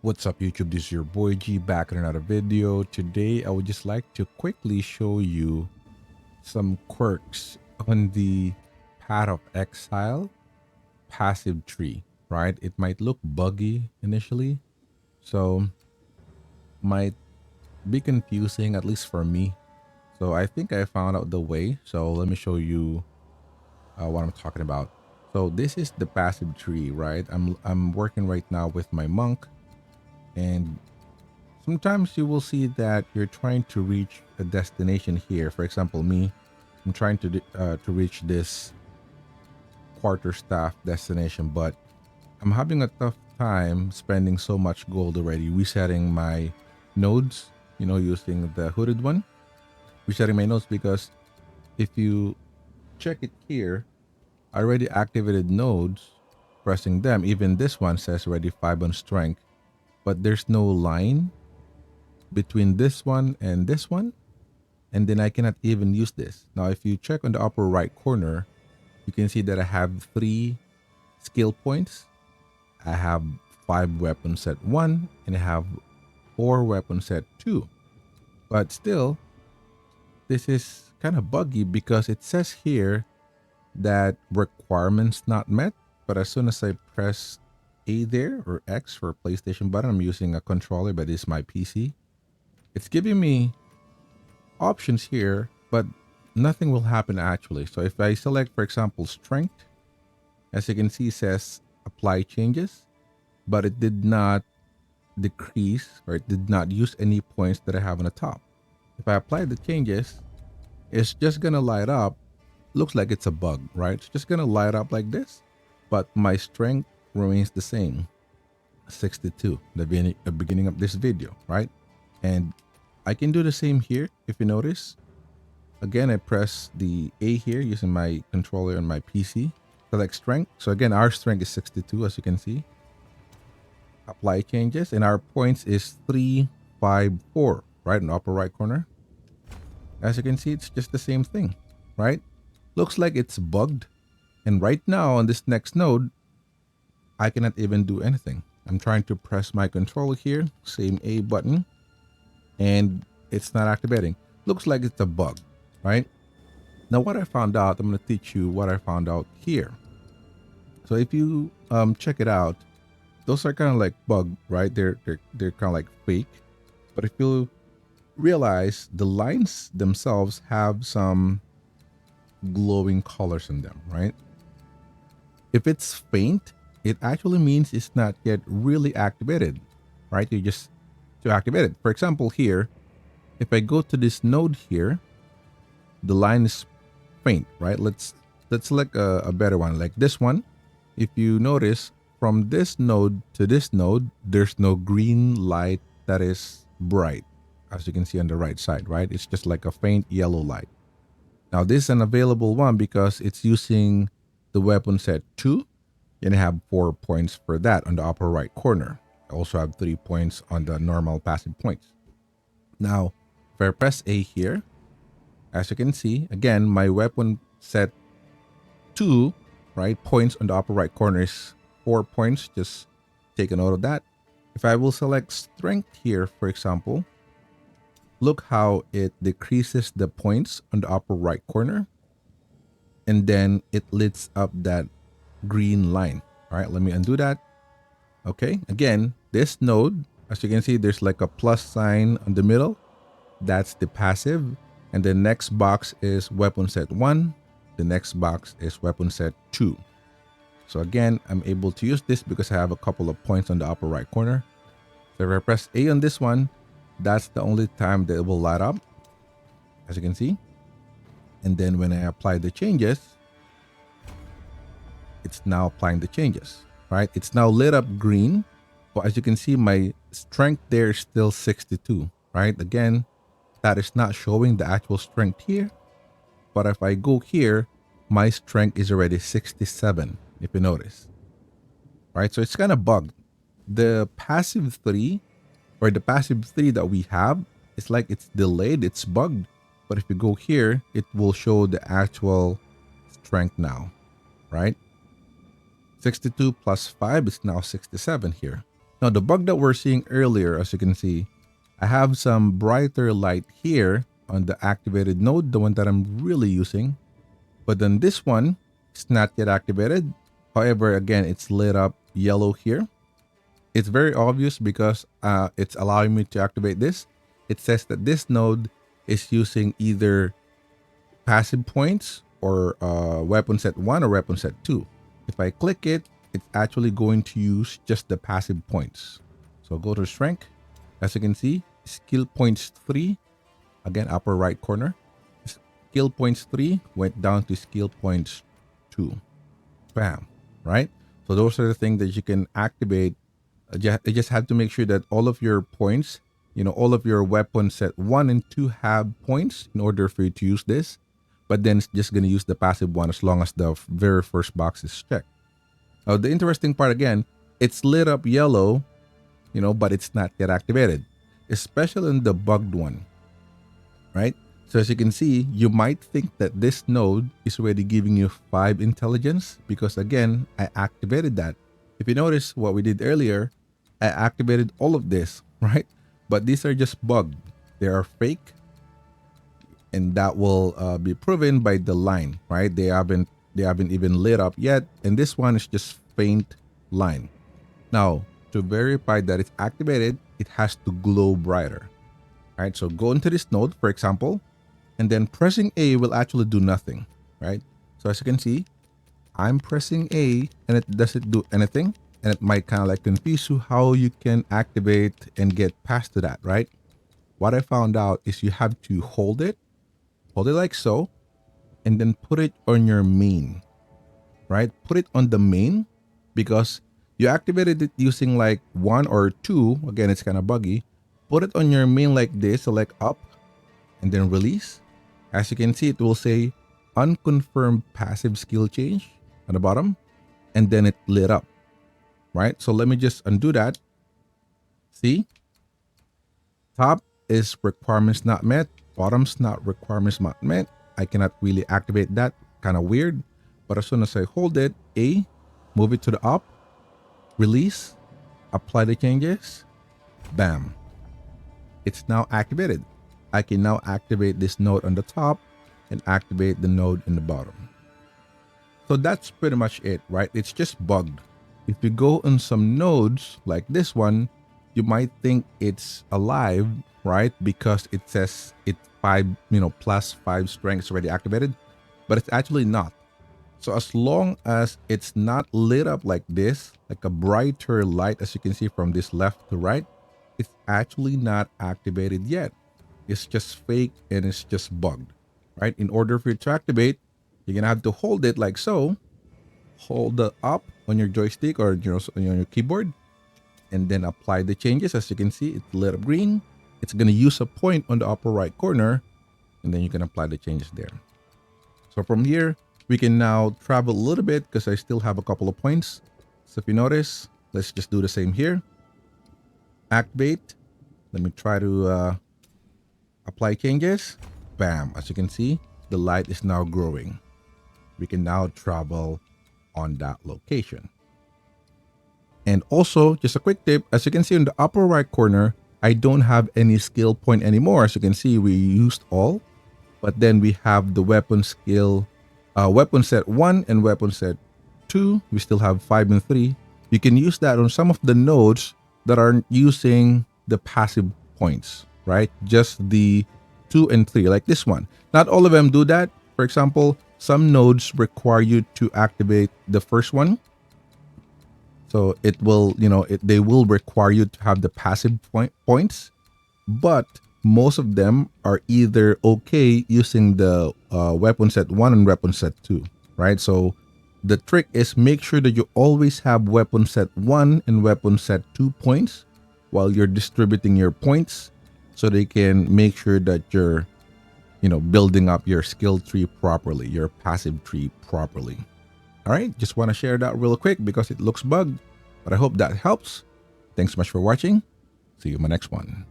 What's up YouTube, this is your boy G back in another video. Today I would just like to quickly show you some quirks on the Path of Exile passive tree, right? It might look buggy initially, so might be confusing, at least for me. So I think I found out the way, so let me show you what I'm talking about. So this is the passive tree, right? I'm working right now with my monk, and sometimes you will see that you're trying to reach a destination here. For example, me, I'm trying to reach this quarterstaff destination, but I'm having a tough time spending so much gold already, resetting my nodes, using the hooded one, resetting my nodes because if you check it here, I already activated nodes, pressing them. Even this one says already 5 on strength, but there's no line between this one and this one, and then I cannot even use this. Now, if you check on the upper right corner, you can see that I have 3 skill points. I have 5 weapon set 1, and I have 4 weapon set 2. But still, this is kind of buggy because it says here that requirements not met. But as soon as I press A there, or X for PlayStation button, I'm using a controller, but it's my PC. It's giving me options here, but nothing will happen actually. So if I select, for example, strength, as you can see, it says apply changes, but it did not decrease, or it did not use any points that I have on the top. If I apply the changes, it's just gonna light up. Looks like it's a bug, right? It's just gonna light up like this, but my strength remains the same, 62, the beginning of this video, right? And I can do the same here. If you notice, again, I press the A here using my controller on my PC. Select strength. So again, our strength is 62, as you can see. Apply changes, and our points is 354, right in the upper right corner. As you can see, it's just the same thing, right? Looks like it's bugged. And right now on this next node, I cannot even do anything. I'm trying to press my controller here, same A button, and it's not activating. Looks like it's a bug, right? Now, what I found out, I'm going to teach you what I found out here. So if you check it out, those are kind of like bug, right? They're kind of like fake. But if you realize, the lines themselves have some glowing colors in them, right? If it's faint, it actually means it's not yet really activated, right? You just to activate it. For example, here, if I go to this node here, the line is faint, right? Let's select a better one, like this one. If you notice, from this node to this node, there's no green light that is bright, as you can see on the right side, right? It's just like a faint yellow light. Now, this is an available one because it's using the weapon set 2, and I have 4 points for that on the upper right corner. I also have 3 points on the normal passive points. Now, if I press A here, as you can see, again, my weapon set 2, right, points on the upper right corner is 4 points. Just take a note of that. If I will select strength here, for example, look how it decreases the points on the upper right corner, and then it lights up that green line. All right, let me undo that. Okay, again, this node, as you can see, there's like a plus sign on the middle. That's the passive. And the next box is weapon set 1. The next box is weapon set 2. So again, I'm able to use this because I have a couple of points on the upper right corner. So if I press A on this one, that's the only time that it will light up, as you can see. And then when I apply the changes, it's now applying the changes, right? It's now lit up green. But as you can see, my strength there is still 62, right? Again, that is not showing the actual strength here. But if I go here, my strength is already 67, if you notice, right? So it's kind of bugged. The passive 3, or the passive 3 that we have, it's like it's delayed, it's bugged. But if you go here, it will show the actual strength now, right? 62 plus 5 is now 67 here. Now, the bug that we're seeing earlier, as you can see, I have some brighter light here on the activated node, the one that I'm really using. But then this one, it's not yet activated. However, again, it's lit up yellow here. It's very obvious because it's allowing me to activate this. It says that this node is using either passive points or weapon set 1 or weapon set 2. If I click it, it's actually going to use just the passive points. So go to strength. As you can see, skill points 3, again, upper right corner. Skill points 3 went down to skill points 2. Bam, right? So those are the things that you can activate. You just have to make sure that all of your points, all of your weapon set 1 and 2 have points in order for you to use this. But then it's just going to use the passive one as long as the very first box is checked. Now, the interesting part again, it's lit up yellow, but it's not yet activated, especially in the bugged one, right? So as you can see, you might think that this node is already giving you 5 intelligence because again, I activated that. If you notice what we did earlier, I activated all of this, right? But these are just bugged. They are fake. And that will be proven by the line, right? They haven't even lit up yet. And this one is just faint line. Now, to verify that it's activated, it has to glow brighter, right? So go into this node, for example, and then pressing A will actually do nothing, right? So as you can see, I'm pressing A and it doesn't do anything. And it might kind of like confuse you how you can activate and get past to that, right? What I found out is you have to hold it like so, and then put it on your main, right? Put it on the main because you activated it using like 1 or 2. Again, it's kind of buggy. Put it on your main like this, select up, and then release. As you can see, it will say unconfirmed passive skill change at the bottom, and then it lit up, right? So let me just undo that. See? Top is requirements not met. Bottom's not requirements not met. I cannot really activate that. Kind of weird. But as soon as I hold it, A, move it to the up, release, apply the changes, bam. It's now activated. I can now activate this node on the top and activate the node in the bottom. So that's pretty much it, right? It's just bugged. If you go on some nodes like this one, you might think it's alive, right? Because it says it's 5, plus 5 strength already activated, but it's actually not. So as long as it's not lit up like this, like a brighter light, as you can see from this left to right, it's actually not activated yet. It's just fake and it's just bugged, right? In order for it to activate, you're gonna have to hold it like so. Hold the up on your joystick or on your keyboard, and then apply the changes. As you can see, it's lit up green. It's going to use a point on the upper right corner, and then you can apply the changes there. So from here, we can now travel a little bit because I still have a couple of points. So if you notice, let's just do the same here. Activate. Let me try to apply changes. Bam. As you can see, the light is now growing. We can now travel on that location. And also, just a quick tip, as you can see in the upper right corner, I don't have any skill point anymore. As you can see, we used all, but then we have the weapon skill, weapon set 1 and weapon set 2. We still have 5 and 3. You can use that on some of the nodes that aren't using the passive points, right? Just the 2 and 3, like this one. Not all of them do that. For example, some nodes require you to activate the first one. So it will, they will require you to have the passive points, but most of them are either okay using the weapon set 1 and weapon set 2, right? So the trick is make sure that you always have weapon set 1 and weapon set 2 points while you're distributing your points so they can make sure that you're, building up your skill tree properly, your passive tree properly. All right, just want to share that real quick because it looks bugged, but I hope that helps. Thanks so much for watching. See you in my next one.